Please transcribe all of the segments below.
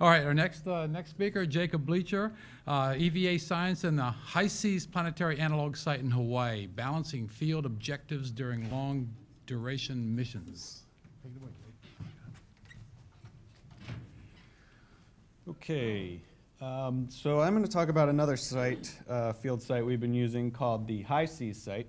All right, our next speaker, Jacob Bleacher, EVA Science and the High Seas Planetary Analog Site in Hawaii, balancing field objectives during long-duration missions. Take it away, Jake. Okay, so I'm going to talk about another site, field site we've been using called the High Seas site.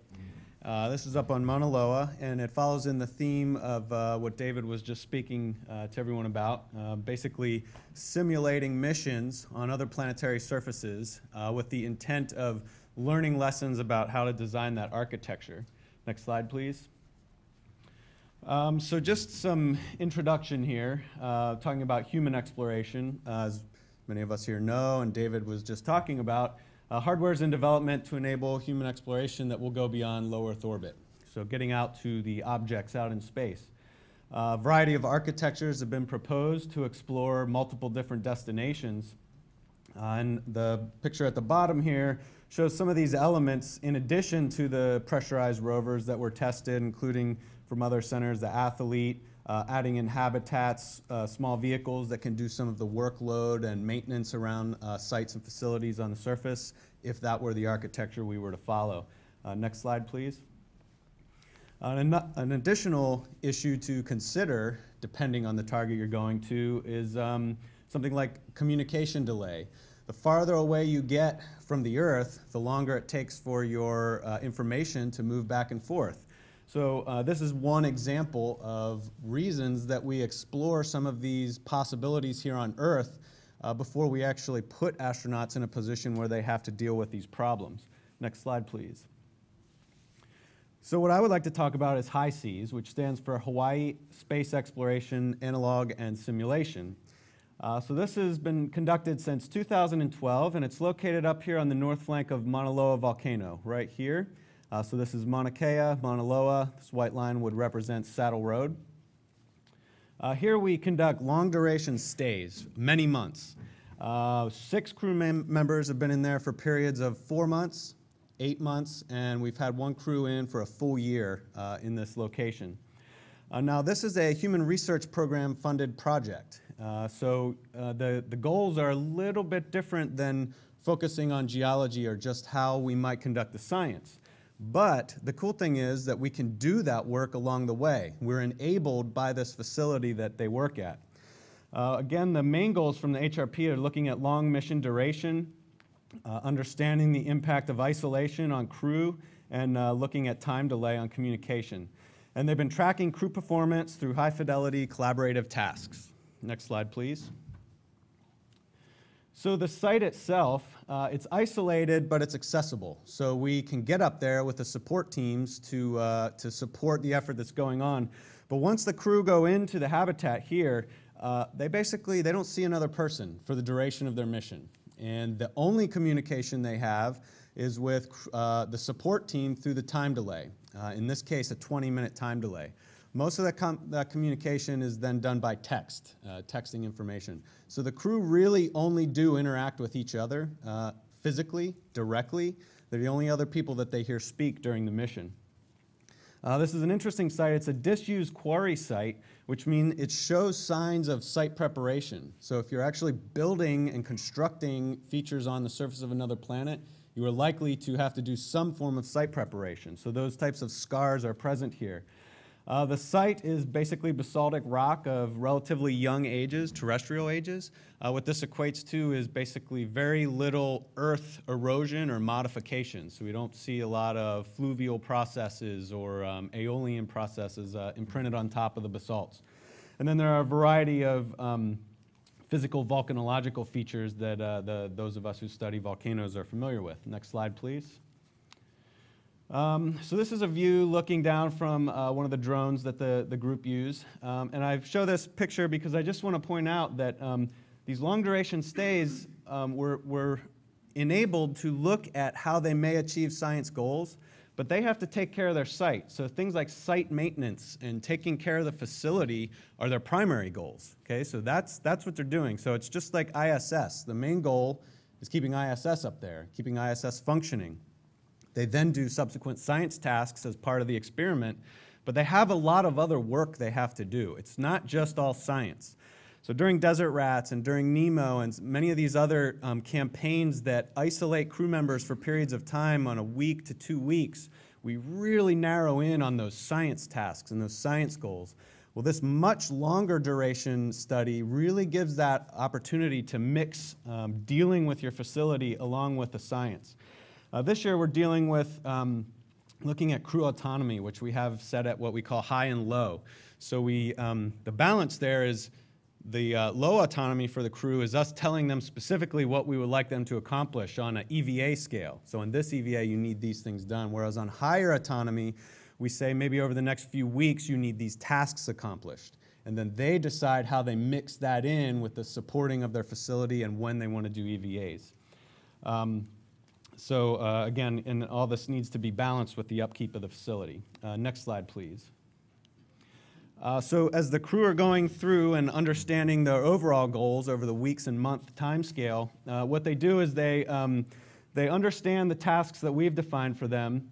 This is up on Mauna Loa, and it follows in the theme of what David was just speaking to everyone about, basically simulating missions on other planetary surfaces with the intent of learning lessons about how to design that architecture. Next slide, please. So just some introduction here, talking about human exploration. As many of us here know, and David was just talking about, hardware is in development to enable human exploration that will go beyond low Earth orbit, so getting out to the objects out in space. A variety of architectures have been proposed to explore multiple different destinations. And the picture at the bottom here shows some of these elements in addition to the pressurized rovers that were tested, including from other centers, the Athlete, adding in habitats, small vehicles that can do some of the workload and maintenance around sites and facilities on the surface, if that were the architecture we were to follow. Next slide, please. An additional issue to consider, depending on the target you're going to, is something like communication delay. The farther away you get from the Earth, the longer it takes for your information to move back and forth. So this is one example of reasons that we explore some of these possibilities here on Earth before we actually put astronauts in a position where they have to deal with these problems. Next slide, please. So what I would like to talk about is High Seas, which stands for Hawaii Space Exploration, Analog, and Simulation. So this has been conducted since 2012, and it's located up here on the north flank of Mauna Loa volcano, right here. So this is Mauna Kea, Mauna Loa. This white line would represent Saddle Road. Here we conduct long-duration stays, many months. 6 crew members have been in there for periods of 4 months, 8 months, and we've had 1 crew in for a full year in this location. Now, this is a human research program funded project. The goals are a little bit different than focusing on geology or just how we might conduct the science. But the cool thing is that we can do that work along the way. We're enabled by this facility that they work at. Again, the main goals from the HRP are looking at long mission duration, understanding the impact of isolation on crew, and looking at time delay on communication. And they've been tracking crew performance through high-fidelity collaborative tasks. Next slide, please. So the site itself, it's isolated, but it's accessible. So we can get up there with the support teams to support the effort that's going on. But once the crew go into the habitat here, they don't see another person for the duration of their mission. And the only communication they have is with the support team through the time delay. In this case, a 20-minute time delay. Most of that communication is then done by text, texting information. So the crew really only do interact with each other physically, directly. They're the only other people that they hear speak during the mission. This is an interesting site. It's a disused quarry site, which means it shows signs of site preparation. So if you're actually building and constructing features on the surface of another planet, you are likely to have to do some form of site preparation. So those types of scars are present here. The site is basically basaltic rock of relatively young ages, terrestrial ages. What this equates to is basically very little earth erosion or modification. So we don't see a lot of fluvial processes or aeolian processes imprinted on top of the basalts. And then there are a variety of physical volcanological features that those of us who study volcanoes are familiar with. Next slide, please. So this is a view looking down from one of the drones that the group use. And I show this picture because I just want to point out that these long-duration stays were enabled to look at how they may achieve science goals, but they have to take care of their site. So things like site maintenance and taking care of the facility are their primary goals. Okay, so that's what they're doing. So it's just like ISS. The main goal is keeping ISS up there, keeping ISS functioning. They then do subsequent science tasks as part of the experiment, but they have a lot of other work they have to do. It's not just all science. So during Desert Rats and during Nemo and many of these other campaigns that isolate crew members for periods of time on a week to 2 weeks, we really narrow in on those science tasks and those science goals. Well, this much longer duration study really gives that opportunity to mix dealing with your facility along with the science. This year we're dealing with looking at crew autonomy, which we have set at what we call high and low. So the balance there is the low autonomy for the crew is us telling them specifically what we would like them to accomplish on an EVA scale. So in this EVA, you need these things done. Whereas on higher autonomy, we say maybe over the next few weeks, you need these tasks accomplished. And then they decide how they mix that in with the supporting of their facility and when they want to do EVAs. Again, and all this needs to be balanced with the upkeep of the facility. Next slide, please. So as the crew are going through and understanding their overall goals over the weeks and month time scale, what they do is they understand the tasks that we've defined for them,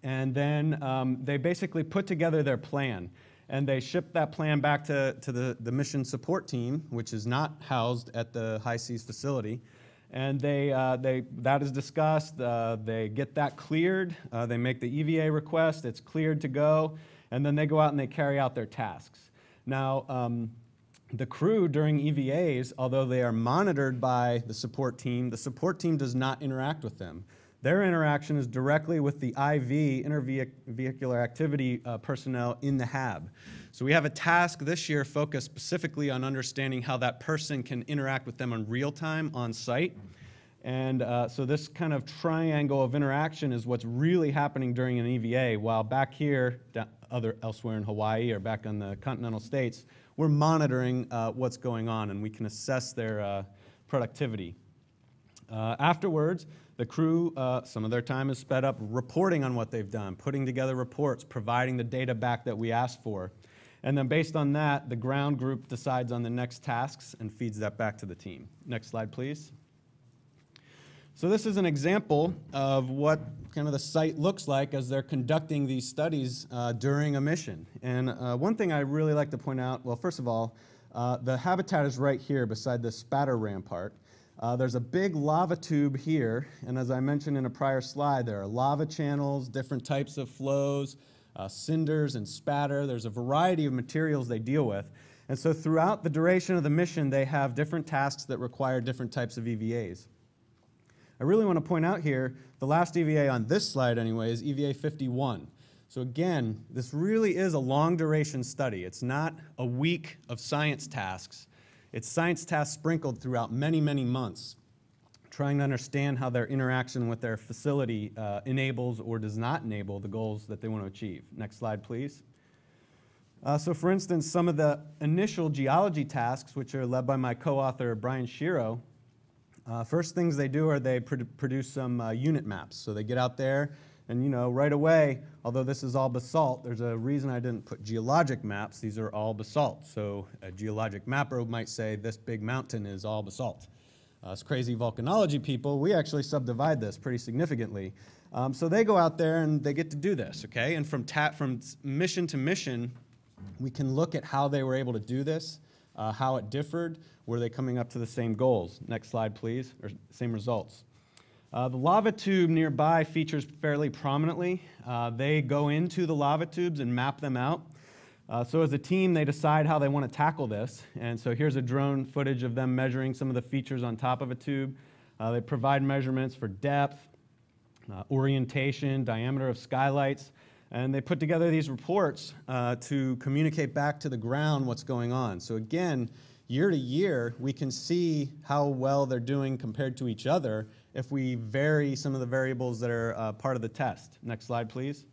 and then they basically put together their plan. And they ship that plan back to the mission support team, which is not housed at the High Seas facility. And that is discussed, they get that cleared, they make the EVA request, it's cleared to go, and then they go out and they carry out their tasks. Now, the crew during EVAs, although they are monitored by the support team does not interact with them. Their interaction is directly with the IV, intervehicular activity personnel in the HAB. So we have a task this year focused specifically on understanding how that person can interact with them in real time on site. And so this kind of triangle of interaction is what's really happening during an EVA, while back here, elsewhere in Hawaii or back on the continental states, we're monitoring what's going on and we can assess their productivity. Afterwards, the crew, some of their time is sped up reporting on what they've done, putting together reports, providing the data back that we asked for. And then based on that, the ground group decides on the next tasks and feeds that back to the team. Next slide, please. So this is an example of what kind of the site looks like as they're conducting these studies during a mission. And one thing I really like to point out, well, first of all, the habitat is right here beside the spatter rampart. There's a big lava tube here, and as I mentioned in a prior slide, there are lava channels, different types of flows, cinders and spatter. There's a variety of materials they deal with. And so throughout the duration of the mission, they have different tasks that require different types of EVAs. I really want to point out here, the last EVA on this slide anyway is EVA 51. So again, this really is a long duration study. It's not a week of science tasks. It's science tasks sprinkled throughout many, many months, trying to understand how their interaction with their facility enables or does not enable the goals that they want to achieve. Next slide, please. So for instance, some of the initial geology tasks, which are led by my co-author, Brian Shiro, first things they do are they produce some unit maps. So they get out there and, right away, although this is all basalt, there's a reason I didn't put geologic maps. These are all basalt. So a geologic mapper might say this big mountain is all basalt. Us crazy volcanology people, we actually subdivide this pretty significantly. So they go out there and they get to do this, okay? And from mission to mission, we can look at how they were able to do this, how it differed. Were they coming up to the same goals? Next slide, please, or same results. The lava tube nearby features fairly prominently. They go into the lava tubes and map them out. So as a team, they decide how they want to tackle this. And so here's a drone footage of them measuring some of the features on top of a tube. They provide measurements for depth, orientation, diameter of skylights, and they put together these reports to communicate back to the ground what's going on. So again, year to year, we can see how well they're doing compared to each other if we vary some of the variables that are part of the test. Next slide, please.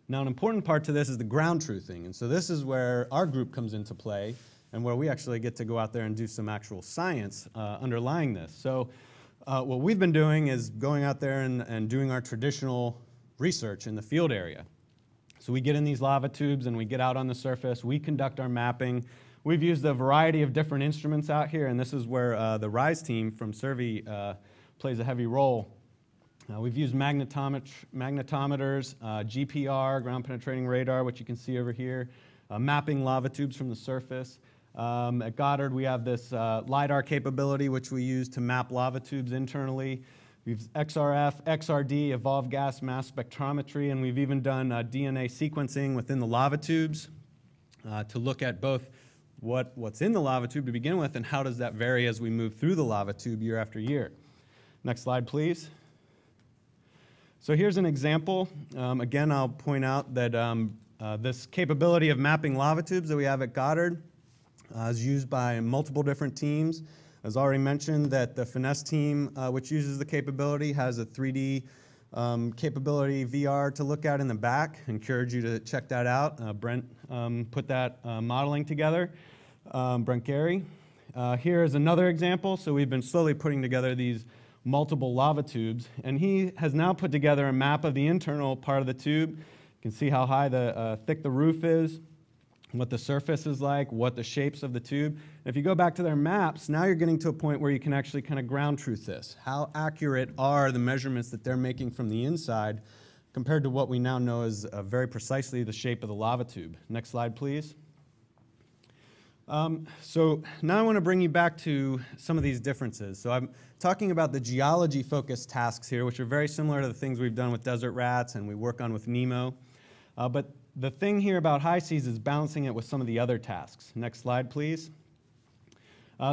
Now, an important part to this is the ground truthing. And so this is where our group comes into play and where we actually get to go out there and do some actual science underlying this. So what we've been doing is going out there and doing our traditional research in the field area. So we get in these lava tubes and we get out on the surface. We conduct our mapping. We've used a variety of different instruments out here, and this is where the RISE team from Survey plays a heavy role. We've used magnetometers, GPR, ground penetrating radar, which you can see over here, mapping lava tubes from the surface. At Goddard, we have this LiDAR capability, which we use to map lava tubes internally. We've XRF, XRD, evolved gas mass spectrometry, and we've even done DNA sequencing within the lava tubes to look at both what's in the lava tube to begin with and how does that vary as we move through the lava tube year after year. Next slide, please. So here's an example. Again, I'll point out that this capability of mapping lava tubes that we have at Goddard is used by multiple different teams. As already mentioned, that the Finesse team, which uses the capability, has a 3D capability VR to look at in the back. Encourage you to check that out. Brent put that modeling together, Brent Gary. Here is another example. So we've been slowly putting together these multiple lava tubes, and he has now put together a map of the internal part of the tube. You can see how high thick the roof is, what the surface is like, what the shapes of the tube. And if you go back to their maps, now you're getting to a point where you can actually kind of ground truth this. How accurate are the measurements that they're making from the inside compared to what we now know is very precisely the shape of the lava tube? Next slide, please. So now I want to bring you back to some of these differences. So I'm talking about the geology-focused tasks here, which are very similar to the things we've done with desert rats and we work on with NEMO. But the thing here about high seas is balancing it with some of the other tasks. Next slide, please.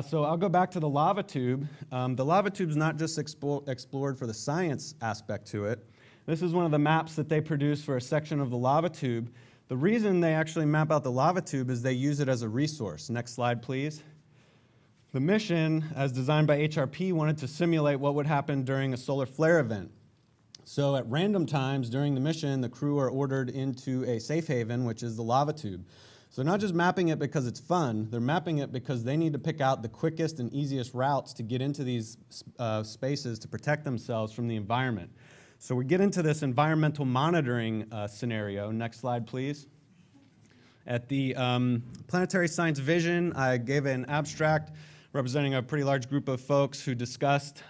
So I'll go back to the lava tube. The lava tube's not just explored for the science aspect to it. This is one of the maps that they produce for a section of the lava tube. The reason they actually map out the lava tube is they use it as a resource. Next slide, please. The mission, as designed by HRP, wanted to simulate what would happen during a solar flare event. So at random times during the mission, the crew are ordered into a safe haven, which is the lava tube. So they're not just mapping it because it's fun, they're mapping it because they need to pick out the quickest and easiest routes to get into these spaces to protect themselves from the environment. So we get into this environmental monitoring scenario. Next slide, please. At the Planetary Science Vision, I gave an abstract representing a pretty large group of folks who discussed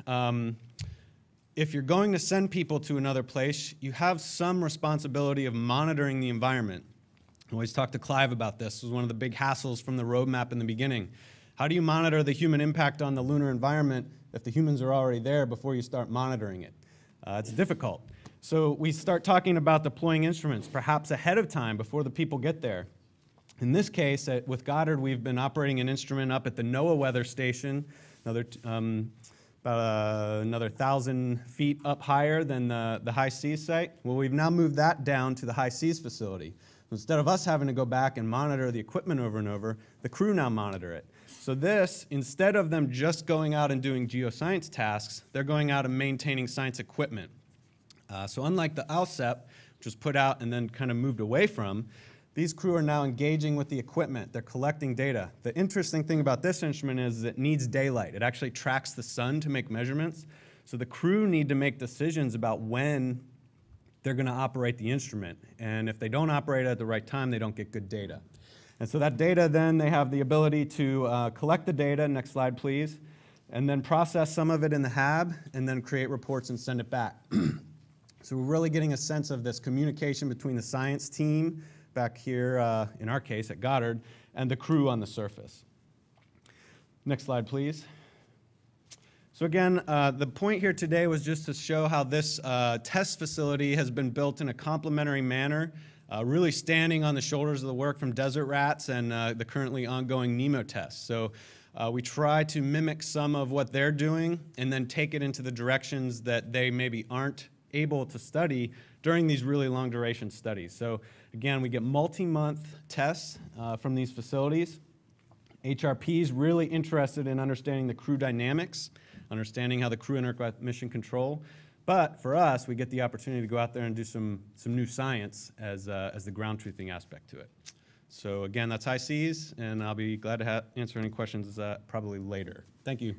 if you're going to send people to another place, you have some responsibility of monitoring the environment. I always talk to Clive about this. This was one of the big hassles from the roadmap in the beginning. How do you monitor the human impact on the lunar environment if the humans are already there before you start monitoring it? It's difficult. So we start talking about deploying instruments, perhaps ahead of time before the people get there. In this case, with Goddard, we've been operating an instrument up at the NOAA weather station, about another 1,000 feet up higher than the high seas site. Well, we've now moved that down to the high seas facility. Instead of us having to go back and monitor the equipment over and over, the crew now monitor it. So this, instead of them just going out and doing geoscience tasks, they're going out and maintaining science equipment. So unlike the ALSEP, which was put out and then kind of moved away from, these crew are now engaging with the equipment. They're collecting data. The interesting thing about this instrument is it needs daylight. It actually tracks the sun to make measurements. So the crew need to make decisions about when they're going to operate the instrument. And if they don't operate it at the right time, they don't get good data. And so that data, then they have the ability to collect the data, next slide please, and then process some of it in the HAB, and then create reports and send it back. So we're really getting a sense of this communication between the science team, back here, in our case at Goddard, and the crew on the surface. Next slide please. So again, the point here today was just to show how this test facility has been built in a complementary manner, really standing on the shoulders of the work from desert rats and the currently ongoing NEMO tests. So we try to mimic some of what they're doing and then take it into the directions that they maybe aren't able to study during these really long duration studies. So again, we get multi-month tests from these facilities. HRP is really interested in understanding the crew dynamics, understanding how the crew interact with mission control. But for us, we get the opportunity to go out there and do some new science as the ground truthing aspect to it. So again, that's high seas, and I'll be glad to answer any questions probably later. Thank you.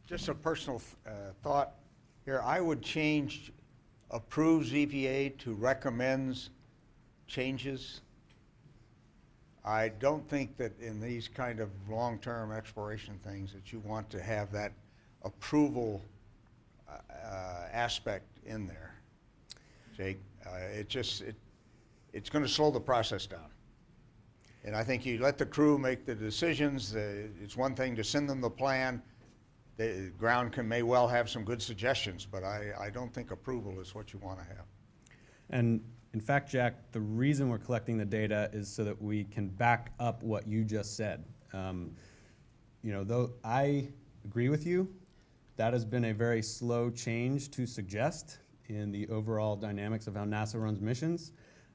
Just a personal thought here. I would change approves EVA to recommends changes. I don't think that in these kind of long-term exploration things that you want to have that approval aspect in there, Jake. It's going to slow the process down. And I think you let the crew make the decisions. It's one thing to send them the plan. The ground may well have some good suggestions, but I don't think approval is what you want to have. And in fact, Jack, the reason we're collecting the data is so that we can back up what you just said. You know, though I agree with you, that has been a very slow change to suggest in the overall dynamics of how NASA runs missions.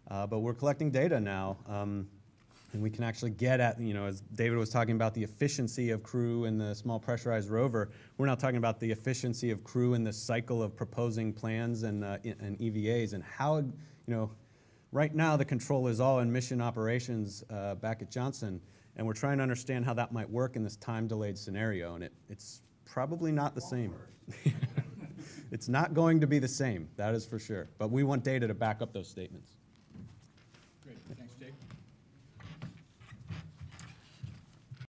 But we're collecting data now, and we can actually get at, you know, as David was talking about the efficiency of crew in the small pressurized rover, we're now talking about the efficiency of crew in the cycle of proposing plans and EVAs, and how, you know, right now the control is all in mission operations back at Johnson, and we're trying to understand how that might work in this time-delayed scenario, and it's probably not the same. It's not going to be the same, that is for sure, but we want data to back up those statements.